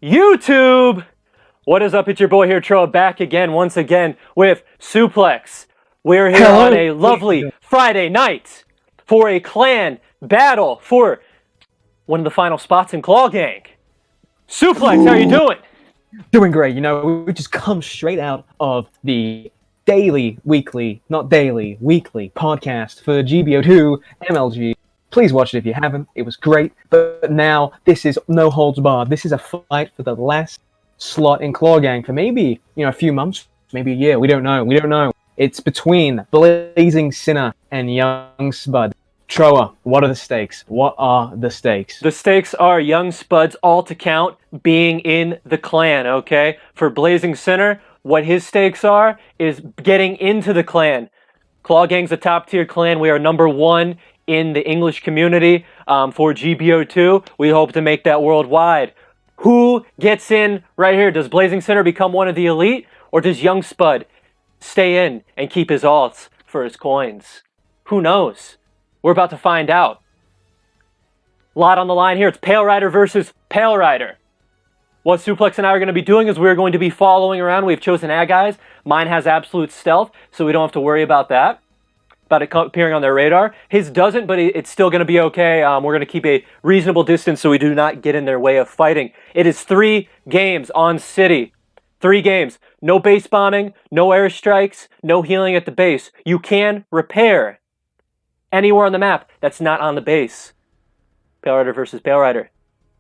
YouTube! What is up? It's your boy here, Troa, back again, once again, with Suplex. We're here on a lovely Friday night for a clan battle for one of the final spots in Claw Gang. Suplex, how you doing? Doing great. You know, we just come straight out of the weekly podcast for GBO2 MLG. Please watch it if you haven't. It was great. But now, this is no holds barred. This is a fight for the last slot in Claw Gang for maybe, a few months, maybe a year. We don't know. It's between Blazing Sinner and Young Spud. Troa, what are the stakes? The stakes are Young Spud's alt account being in the clan, okay? For Blazing Sinner, what his stakes are is getting into the clan. Claw Gang's a top-tier clan. We are number one in the English community for GBO2. We hope to make that worldwide. Who gets in right here? Does Blazing Sinner become one of the elite? Or does Young Spud stay in and keep his alts for his coins? Who knows? We're about to find out. A lot on the line here. It's Pale Rider versus Pale Rider. What Suplex and I are going to be doing is we're going to be following around. We've chosen ad guys. Mine has absolute stealth, so we don't have to worry about that. About it appearing on their radar. His doesn't, but it's still going to be okay. We're going to keep a reasonable distance so we do not get in their way of fighting. It is 3 games on City. 3 games. No base bombing, no airstrikes, no healing at the base. You can repair anywhere on the map that's not on the base. Pale Rider versus Pale Rider.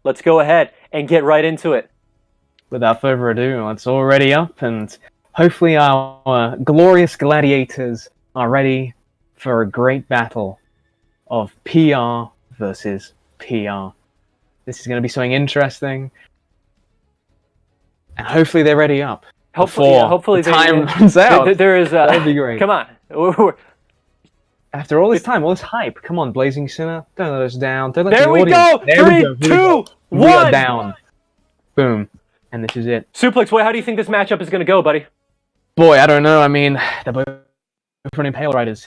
Let's go ahead and get right into it. Without further ado, it's already up, and hopefully our glorious gladiators are ready for a great battle of PR versus PR. This is going to be something interesting, and hopefully they're ready up. Hopefully the time runs out. There is. That'd be great. Come on. After all this time, all this hype, come on, Blazing Sinner, don't let us down. Don't let there the we audience... go. There 3, we go. 2, 1. We are down. Boom. And this is it. Suplex, how do you think this matchup is going to go, buddy? Boy, I don't know. I mean, they're both running Pale Riders.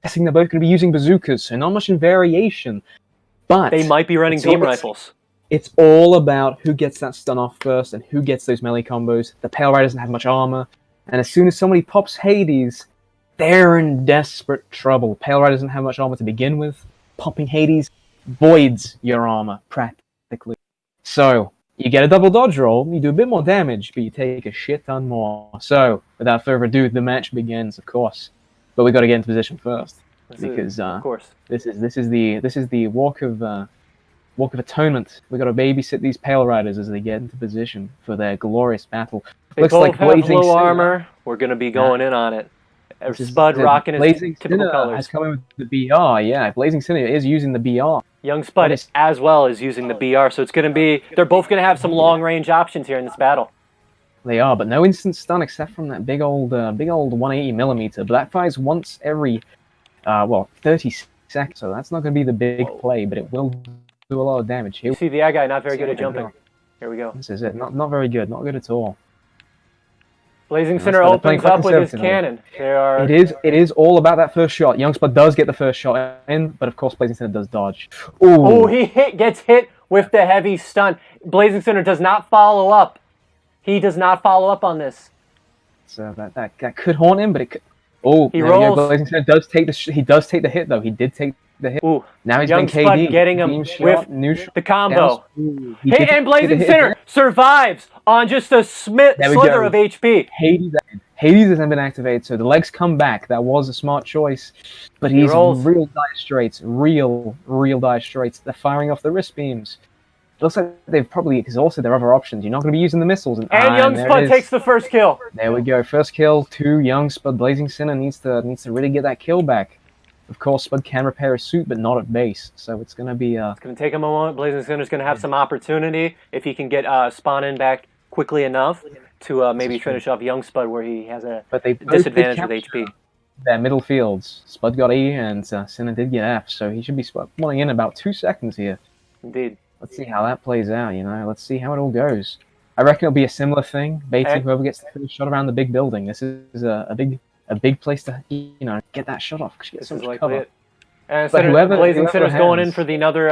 Guessing they're both going to be using bazookas, so not much in variation. But they might be running beam rifles. It's all about who gets that stun off first and who gets those melee combos. The Pale Rider doesn't have much armor, and as soon as somebody pops Hades, they're in desperate trouble. Pale Rider doesn't have much armor to begin with. Popping Hades voids your armor, practically. So, you get a double dodge roll, you do a bit more damage, but you take a shit ton more. So, without further ado, the match begins, of course. But we got to get into position first, because of course, this is the walk of atonement. We got to babysit these Pale Riders as they get into position for their glorious battle. They Looks both like have Blazing low armor. We're gonna be going in on it. Spud rocking his Blazing typical Sinner colors. has come in with the BR. Yeah, Blazing Sinner is using the BR. Young Spud as well is using the BR, so it's gonna be. They're both gonna have some long range options here in this battle. They are, but no instant stun except from that big old 180mm. But that fires once every 30 seconds, so that's not going to be the big play, but it will do a lot of damage. You see the eye guy not very good at jumping. Here we go. This is it. Not very good. Not good at all. Blazing Sinner opens up with his cannon. It is all about that first shot. Young Spud does get the first shot in, but of course Blazing Sinner does dodge. Ooh, he gets hit with the heavy stun. Blazing Sinner does not follow up. He does not follow up on this. So that could haunt him, but it could. Oh, he rolls. Blazing Sinner does take the hit though. He did take the hit. Ooh, now he's Young been Spud KD. getting him with the combo. Hey, and Blazing Sinner survives on just a slither of HP. Hades hasn't been activated, so the legs come back. That was a smart choice, but he's real dire straits. Real dire straits. They're firing off the wrist beams. It looks like they've probably exhausted their other options. You're not going to be using the missiles. And Young Spud takes the first kill. There we go. First kill to Young Spud. Blazing Sinner needs to really get that kill back. Of course, Spud can repair his suit, but not at base. So it's going to be... It's going to take him a moment. Blazing Sinner's going to have some opportunity if he can get Spawn in back quickly enough to maybe finish off Young Spud where he has a disadvantage with HP. Their middle fields. Spud got E and Sinner did get F, so he should be spawning in about 2 seconds here. Indeed. Let's see how that plays out, Let's see how it all goes. I reckon it'll be a similar thing, baiting whoever gets the first shot around the big building. This is a big place to, get that shot off. This is likely it. And But Blazing Sinner's going in has- for the another,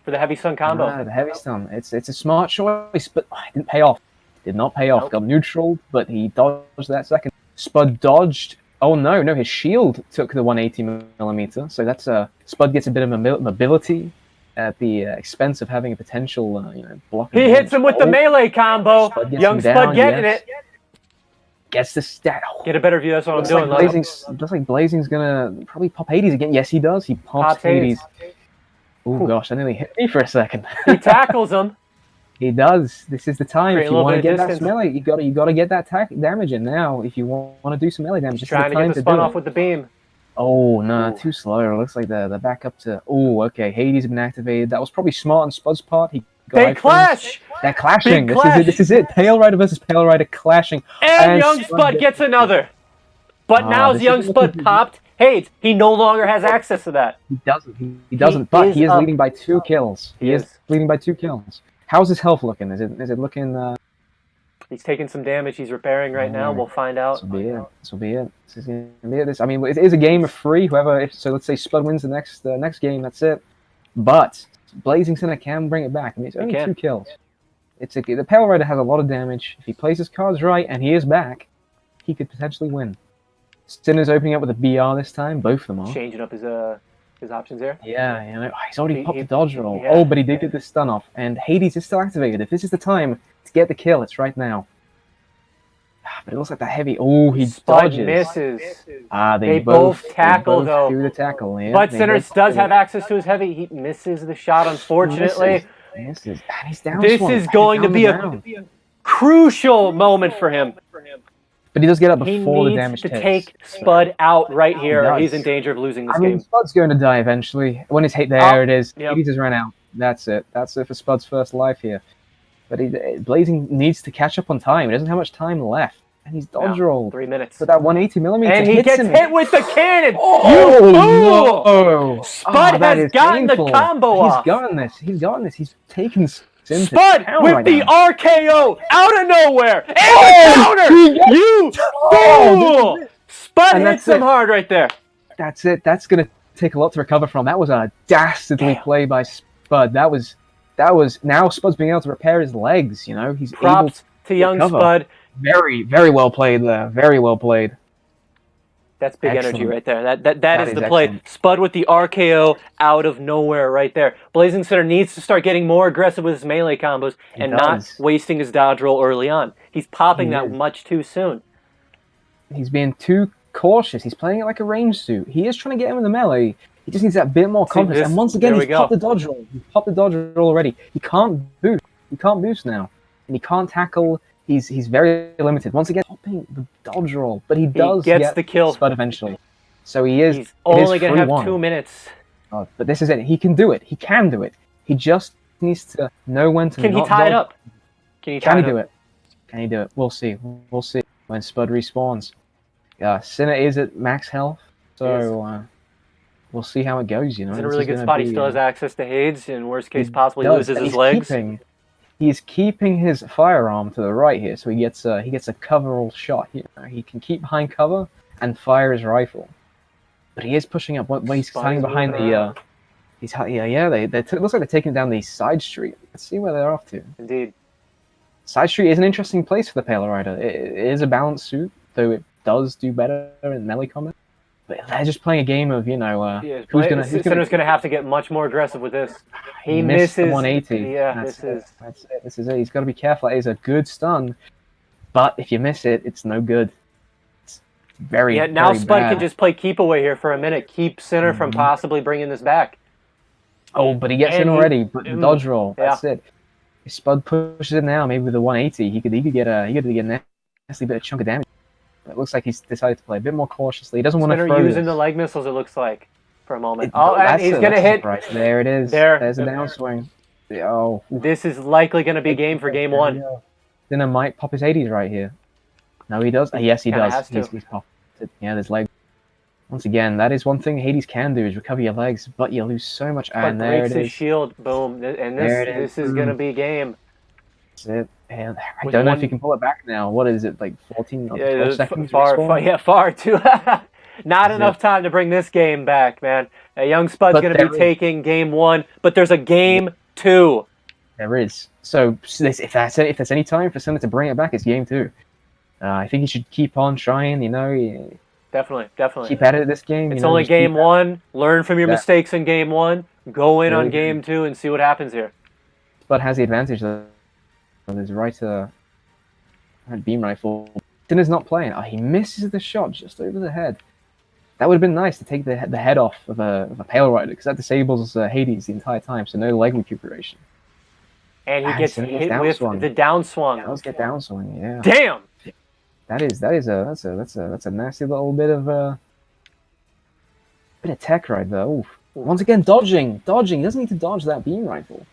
for the heavy stun combo. The heavy stun. It's a smart choice, but it didn't pay off. Did not pay off. Nope. Got neutral, but he dodged that second. Spud dodged. Oh no, his shield took the 180mm. So that's Spud gets a bit of mobility at the expense of having a potential, block. He hits him with the melee combo. Young Spud getting it. Gets the stat. Get a better view. That's what I'm doing. Looks like Blazing's gonna probably pop Hades again. Yes, he does. He pops Hades. Oh gosh, that nearly hit me for a second. He tackles him. He does. This is the time. If you want to get distance. that melee, you got to get that damage in now. If you want to do some melee damage, He's trying to get the spun off with the beam. Oh no, too slow. It looks like they're back up to. Oh, okay. Hades has been activated. That was probably smart on Spud's part. They clash. They're clashing. Clash. This is it. Pale Rider versus Pale Rider clashing. And Young Spud gets another. But now Young Spud popped Hades. He no longer has access to that. He doesn't. He doesn't. But he is leading by 2 kills. He is leading by 2 kills. How's his health looking? Is it looking? He's taking some damage. He's repairing right now. We'll find out. This will be it. This is gonna be it. I mean, it is a game of 3. So let's say Spud wins the next game. That's it. But Blazing Sinner can bring it back. I mean, it's only 2 kills. The Pale Rider has a lot of damage. If he plays his cards right and he is back, he could potentially win. Sinner's opening up with a BR this time. Both of them are changing up his options there. Yeah, he's already popped the dodge roll. Yeah. Oh, but he did get the stun off. And Hades is still activated. If this is the time to get the kill, it's right now. But it looks like that heavy. Oh, he dodges. Misses. They both tackle though. Do the tackle. Yeah, but Sinner does have access to his heavy. He misses the shot, unfortunately. Misses. And he's down. This is going to be a crucial moment for him. But he does get up before the damage takes. He needs to take Spud out right here. He's in danger of losing this game. Spud's going to die eventually. When it's there it is. He just ran out. That's it. That's it for Spud's first life here. But Blazing needs to catch up on time. He doesn't have much time left. And he's dodge rolled. 3 minutes. But that 180mm and he gets hit with the cannon! Oh, no! Spud has gotten the combo off. He's gotten this. He's taken Spud with the RKO out of nowhere! And the counter! You fool! Spud hits him hard right there. That's it. That's going to take a lot to recover from. That was a dastardly play by Spud. That was now Spud's being able to repair his legs, He's Props able to young Spud. Very, very well played there. Very well played. That's big energy right there. That is the play. Excellent. Spud with the RKO out of nowhere right there. Blazing Sinner needs to start getting more aggressive with his melee combos and not wasting his dodge roll early on. He's popping that much too soon. He's being too cautious. He's playing it like a range suit. He is trying to get him in the melee. He just needs that bit more confidence. And once again, he's popped the dodge roll. He's popped the dodge roll already. He can't boost. He can't boost now. And he can't tackle. He's very limited. Once again, popping the dodge roll. But he does get the kill. Spud eventually. So he's only going to have 2 minutes. Oh, but this is it. He can do it. He can do it. He just needs to know when to Can he tie it up? Can he do it? Can he do it? We'll see. We'll see when Spud respawns. Sinner is at max health. So we'll see how it goes, He's in a really good spot. He still has access to Hades. In worst case, possibly loses his legs. He's keeping his firearm to the right here, so he gets a coverall shot here. He can keep behind cover and fire his rifle. But he is pushing up when he's standing behind the. It looks like they're taking down the side street. Let's see where they're off to. Indeed. Side street is an interesting place for the Pale Rider. It is a balanced suit, though it does do better in melee combat. But they're just playing a game of, Sinner's going to have to get much more aggressive with this. He misses misses 180. Yeah, That's it. This is it. He's got to be careful. It is a good stun, but if you miss it, it's no good. It's very now very Spud bad. can just play keep away here for a minute. Keep Sinner from possibly bringing this back. Oh, but he gets in already. But the dodge roll. That's it. If Spud pushes it now, maybe with the 180, he could get a nasty bit of chunk of damage. It looks like he's decided to play a bit more cautiously. He doesn't want to throw using the leg missiles, it looks like, for a moment. And he's going to hit. Right. There it is. There's a downswing. Oh. This is likely going to be game for game 1. Sinner might pop his 80s right here. No, he does. Yes, he does. He's popped it. Yeah, there's leg. Once again, that is one thing Hades can do, is recover your legs, but you lose so much. And there it is. His shield. Boom. And this is going to be game. That's it. And I don't know if you can pull it back now. What is it, like 14 or 12 seconds? Far too. Not enough time to bring this game back, man. Young Spud's going to be taking game 1, but there's a game 2. There is. So if there's any time for Sinner to bring it back, it's game 2. I think he should keep on trying, Definitely. Keep at it this game. It's only game 1. Learn from your mistakes in game 1. Go in on game 2 and see what happens here. Spud has the advantage of his right beam rifle. Sinner's not playing. Oh, he misses the shot just over the head. That would have been nice to take the head off of a Pale Rider, because that disables Hades the entire time, so no leg recuperation. And he gets hit with the downswing. Let's get downswing, yeah. Damn! That's a nasty little bit of tech right there. Oof. Once again, dodging. He doesn't need to dodge that beam rifle.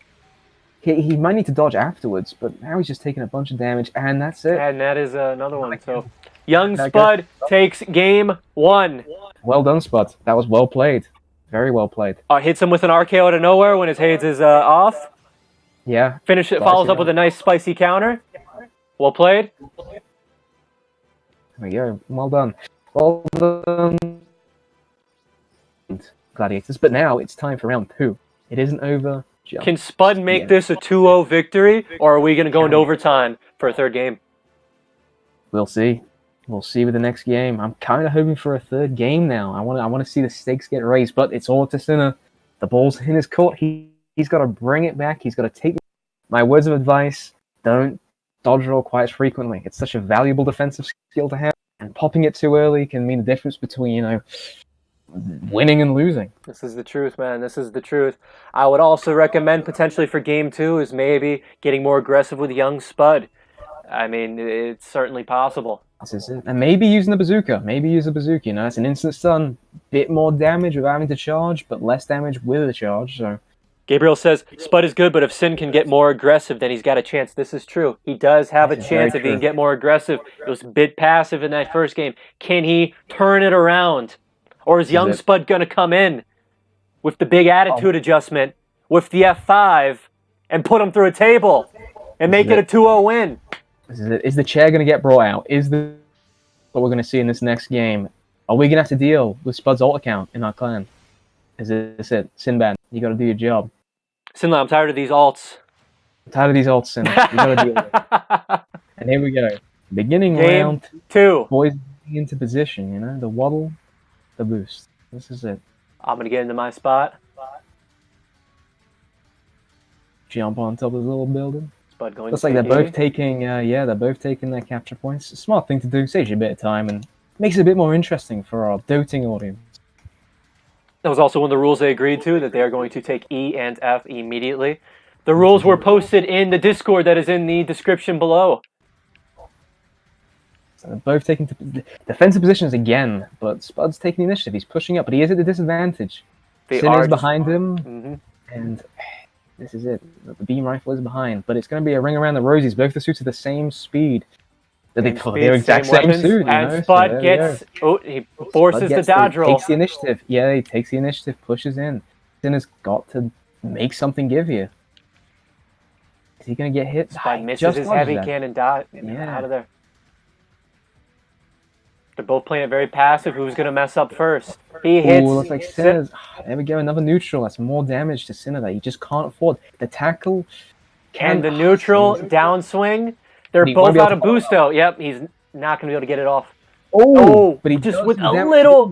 He might need to dodge afterwards, but now he's just taking a bunch of damage, and that's it. And that is another one. So, young Spud takes game 1. Well done, Spud. That was well played. Very well played. Hits him with an RKO out of nowhere when his Hades is off. Yeah. Follows up with a nice spicy counter. Well played. There we go. Well done. Well done, Gladiators. But now it's time for round 2. It isn't over. Can Spud make this a 2-0 victory, or are we going to go into overtime for a third game? We'll see. We'll see with the next game. I'm kind of hoping for a third game now. I want to see the stakes get raised, but it's all to Sinner. The ball's in his court. He's got to bring it back. He's got to take my words of advice. Don't dodge roll quite as frequently. It's such a valuable defensive skill to have, and popping it too early can mean the difference between, winning and losing. This is the truth, man. This is the truth. I would also recommend potentially for game 2 is maybe getting more aggressive with young Spud. I mean, it's certainly possible. This is it. And maybe using the bazooka. It's an instant stun. Bit more damage without having to charge, but less damage with a charge, so... Gabriel says, Spud is good, but if Sin can get more aggressive, then he's got a chance. This is true. He does have a chance if he can get more aggressive. It was a bit passive in that first game. Can he turn it around? Or is young Spud going to come in with the big attitude adjustment, with the F5, and put him through a table and make it a 2-0 win? This is it. Is the chair going to get brought out? Is this what we're going to see in this next game? Are we going to have to deal with Spud's alt account in our clan? Is this it? Sinbad, you got to do your job. Sinla, I'm tired of these alts. Sin. You got to deal with it. And here we go. Beginning game round 2. Boys into position, the waddle, the boost. This is it. I'm going to get into my spot. Jump on top of the little building. Spud going Looks like they're both taking, they're both taking their capture points. A smart thing to do, saves you a bit of time, and makes it a bit more interesting for our doting audience. That was also one of the rules they agreed to, that they are going to take E and F immediately. The rules were posted in the Discord that is in the description below. So they're both taking defensive positions again, but Spud's taking the initiative. He's pushing up, but he is at a disadvantage. Sin is behind him, and this is it. The beam rifle is behind, but it's going to be a ring around the rosies. Both the suits are the same speed. They're exact same suit. And Spud gets... Oh, he forces the dodge roll. Takes the initiative. Yeah, he takes the initiative, pushes in. Sin has got to make something give you. Is he going to get hit? Spud misses his heavy cannon dot out of there. They're both playing it very passive. Who's going to mess up first? He hits... Looks like Sinner's... There we go, another neutral. That's more damage to Sinner that he just can't afford. The tackle... And the neutral downswing... They're both out of boost, though. Yep, he's not going to be able to get it off. Oh, but he just with a little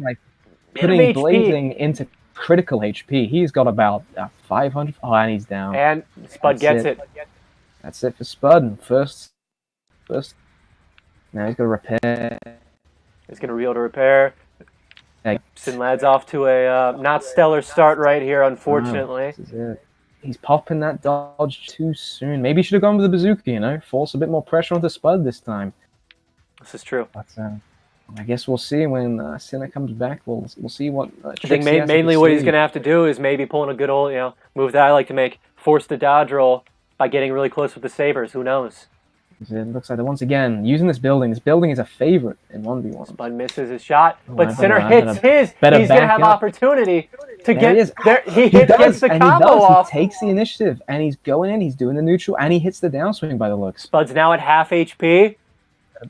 putting Blazing into critical HP. He's got about 500. Oh, and he's down. And Spud gets it. That's it for Spud. First. Now he's going to repair. He's going to reel to repair. Sinlad's off to a not stellar start right here, unfortunately. This is it. He's popping that dodge too soon. Maybe he should have gone with the bazooka, Force a bit more pressure onto Spud this time. This is true. But I guess we'll see when Sinner comes back. We'll see what I think mainly what he's going to have to do is maybe pulling a good old, move that I like to make. Force the dodge roll by getting really close with the sabers. Who knows? It looks like they're once again using this building. This building is a favorite in 1v1. Spud misses his shot, but Sinner hits his. He's going to have opportunity to get there. He gets the combo off. He takes the initiative, and he's going in. He's doing the neutral, and he hits the downswing by the looks. Spud's now at half HP.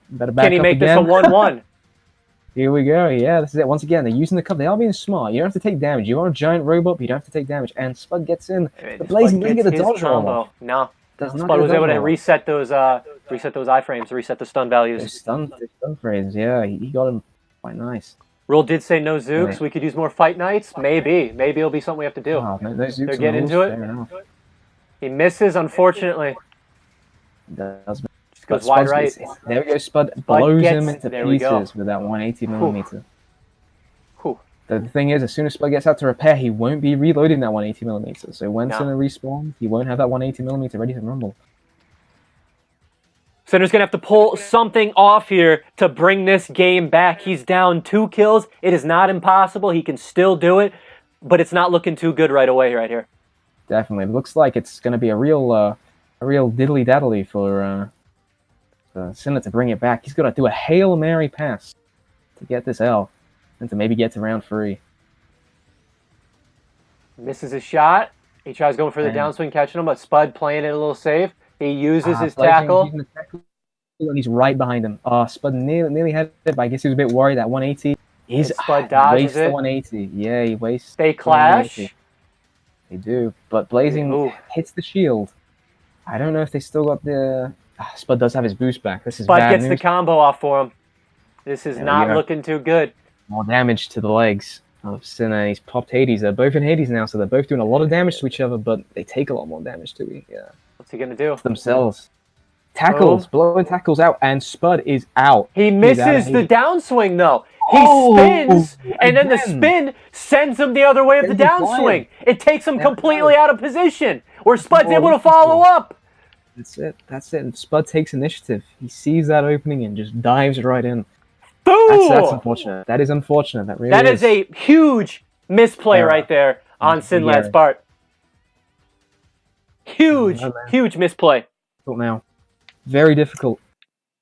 Better back Can he up make again. this a 1-1? Here we go. Yeah, this is it. Once again, they're using the cover. They are being smart. You don't have to take damage. You are a giant robot, but you don't have to take damage. And Spud gets in. The Blazing doesn't get the dodge roll off. No. Does not Spud get was a able dodge to roll. reset those iframes, reset the stun values. Those stun frames, yeah. He got him quite nice. Rule did say no Zooks. We could use more Fight Knights. Maybe it'll be something we have to do. Oh, no Zooks. They're getting into it. Fair enough. He misses, unfortunately. Does Just goes wide right. There we go. Spud blows him into there we go. pieces with that 180mm. Whew. The thing is, as soon as Spud gets out to repair, he won't be reloading that 180mm. So when Sinner respawns, he won't have that 180mm ready to rumble. Sinner's going to have to pull something off here to bring this game back. He's down 2 kills. It is not impossible. He can still do it, but it's not looking too good right away right here. Definitely. It looks like it's going to be a real diddly-daddly for Sinner to bring it back. He's got to do a Hail Mary pass to get this L and to maybe get to round 3. Misses his shot. He tries going for the downswing, catching him, but Spud playing it a little safe. He uses his tackle. And he's right behind him. Spud nearly had it, but I guess he was a bit worried that 180. Spud dodges it. The 180. Yeah, he wastes. They clash. They do, but Blazing hits the shield. I don't know if they still got the... Spud does have his boost back. This is Spud bad gets news. the combo off for him. This is not looking too good. More damage to the legs of Sinner. He's popped Hades. They're both in Hades now, so they're both doing a lot of damage to each other, but they take a lot more damage too. Yeah. What's he going to do? Themselves. Tackles. Blowing tackles out, and Spud is out. He misses the downswing, though. He spins, and then the spin sends him the other way of the downswing. It takes him completely out of position, where Spud's able to follow up. That's it. And Spud takes initiative. He sees that opening and just dives right in. That's unfortunate. That is unfortunate. That really is a huge misplay right there on Sinlad's part. Huge misplay. Now, very difficult.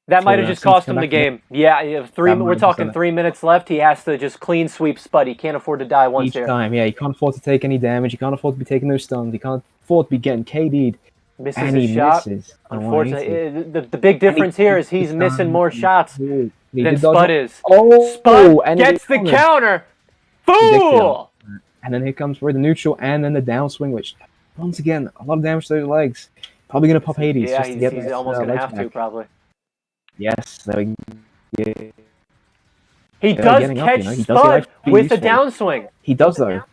That might have just cost him the game. Yeah, we're talking 3 minutes left. He has to just clean sweep Spud. He can't afford to die once here. Each time, yeah. He can't afford to take any damage. He can't afford to be taking those stuns. He can't afford to be getting KD'd. Misses his shot. Unfortunately, the big difference here is he's missing more shots than Spud is. Spud gets the counter. Fool! And then here comes for the neutral and then the downswing, which, once again, a lot of damage to those legs. Probably going to pop Hades. Yeah, just to get he's almost going to have to, probably. Yes, there we go. He does catch Spud with the downswing. He does, though.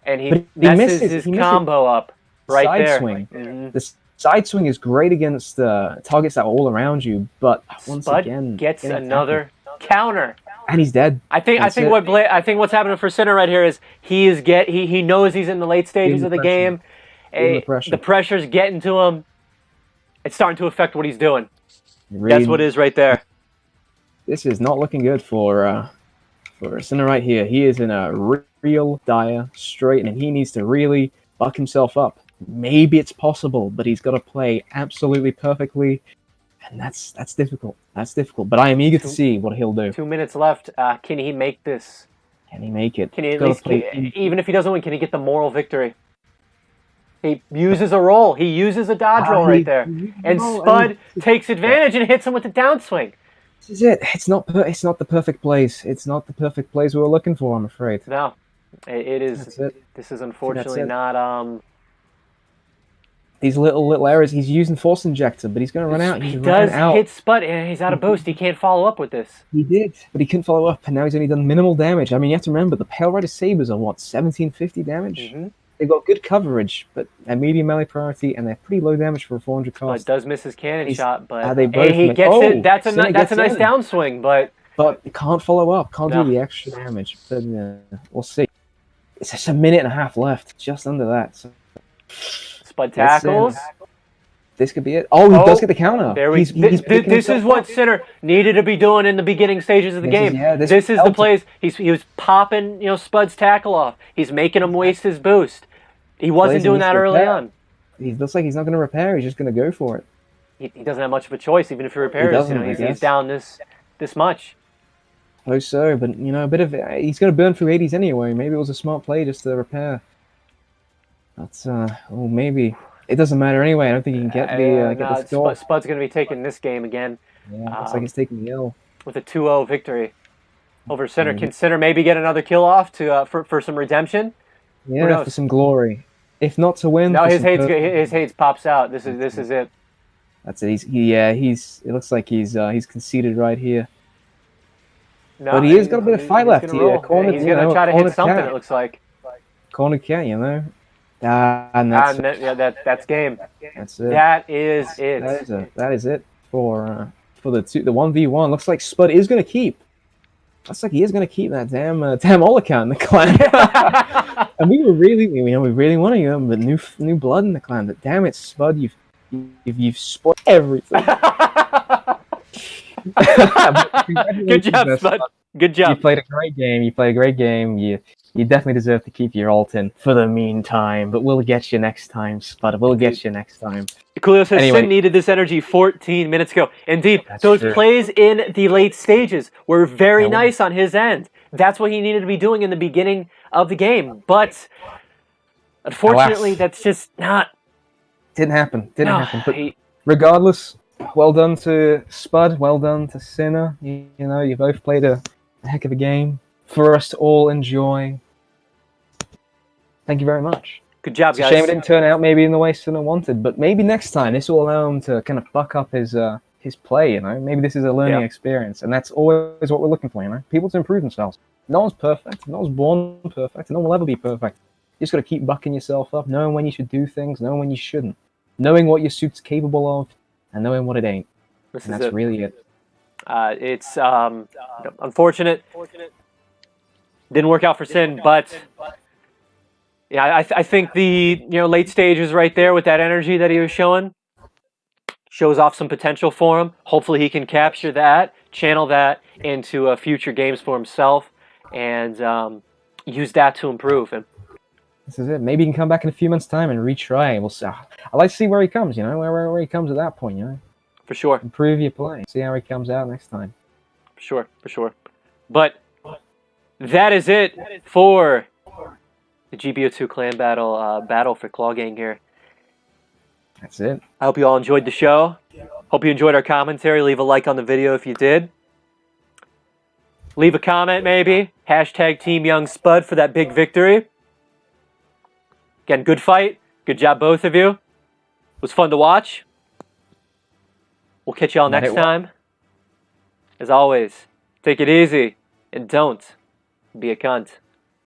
And he messes his combo up right there. Swing. The side swing is great against targets that are all around you, but once again, gets another counter. And he's dead. I think what's happening for Sinner right here is he knows he's in the late stages of the game. The pressure's getting to him. It's starting to affect what he's doing. That's what it is right there. This is not looking good for Sinner right here. He is in a real dire strait, and he needs to really buck himself up. Maybe it's possible, but he's got to play absolutely perfectly, and that's difficult. That's difficult. But I am eager to see what he'll do. 2 minutes left. Can he make this? Can he make it? Can he at least, even if he doesn't win, can he get the moral victory? He uses a roll. He uses a dodge roll right there. And Spud takes advantage and hits him with the downswing. This is it. It's not the perfect plays. It's not the perfect plays we were looking for, I'm afraid. No. It is. This is unfortunately not... These little errors. He's using Force Injector, but he's going to run out. He does hit Spud, and he's out of boost. He can't follow up with this. He did, but he couldn't follow up, and now he's only done minimal damage. I mean, you have to remember, the Pale Rider Sabers are, 1750 damage? Mm-hmm. They've got good coverage, but they're medium melee priority, and they're pretty low damage for a 400 cost. It does miss his cannon shot, but he gets it. That's a nice downswing, but he can't follow up. Can't do the extra damage. But we'll see. It's just a minute and a half left, just under that. So. Spud tackles. This could be it. Oh, he does get the counter. This is what Sinner needed to be doing in the beginning stages of the game. This is the plays. He was popping, Spud's tackle off. He's making him waste his boost. He wasn't doing that early on. He looks like he's not going to repair. He's just going to go for it. He doesn't have much of a choice, even if he repairs. He's down this much. Oh, so, but a bit of he's going to burn through 80s anyway. Maybe it was a smart play just to repair. That's maybe it doesn't matter anyway. I don't think he can get the score. Spud's going to be taking this game again. Yeah, looks like he's taking the L with a 2-0 victory. over Sinner. Can Sinner maybe get another kill off to for some redemption? Yeah, for some glory. If not to win, No, for his some Hades pops out. This is it. That's it. It looks like he's conceded right here. No, But he has got a bit of fight left. He's gonna roll. Corner, He's gonna try to hit something. cat. It looks like. Corner cat, you know. And that's that's game. That's it. That is it. That is it for the 1v1. Looks like Spud is gonna keep. Looks like he is gonna keep that damn Olacan in the clan. And we really wanted him, but new blood in the clan. But damn it, Spud, you've spoiled everything. Good job, Spud. Good job. You played a great game. You definitely deserve to keep your ult in for the meantime, but we'll get you next time, Spud. We'll get you next time. Coolio says Sin needed this energy 14 minutes ago. Indeed, those plays in the late stages were very nice on his end. That's what he needed to be doing in the beginning of the game. But unfortunately, that's just not... Didn't happen. But regardless, well done to Spud. Well done to Sinner. You know, you both played a heck of a game for us to all enjoy. Thank you very much. Good job, guys. It's a shame it didn't turn out maybe in the way Sinner wanted, but maybe next time this will allow him to kind of fuck up his play, you know? Maybe this is a learning experience, and that's always what we're looking for, you know? People to improve themselves. No one's perfect. No one's born perfect, and no one will ever be perfect. You just got to keep bucking yourself up, knowing when you should do things, knowing when you shouldn't, knowing what your suit's capable of, and knowing what it ain't. And that's really it. It's unfortunate. Didn't work out for Sin, but yeah, I think the late stages right there with that energy that he was showing shows off some potential for him. Hopefully he can capture that, channel that into future games for himself, and use that to improve. And this is it. Maybe he can come back in a few months' time and retry. We'll see. I like to see where he comes. You know, where he comes at that point. You know, for sure. Improve your play. See how he comes out next time. For sure. But that is it for the GBO2 clan battle for Claw Gang here. That's it. I hope you all enjoyed the show. Hope you enjoyed our commentary. Leave a like on the video if you did. Leave a comment maybe. Hashtag Team Young Spud for that big victory. Again, good fight. Good job, both of you. It was fun to watch. We'll catch y'all next time. As always, take it easy and don't be a cunt.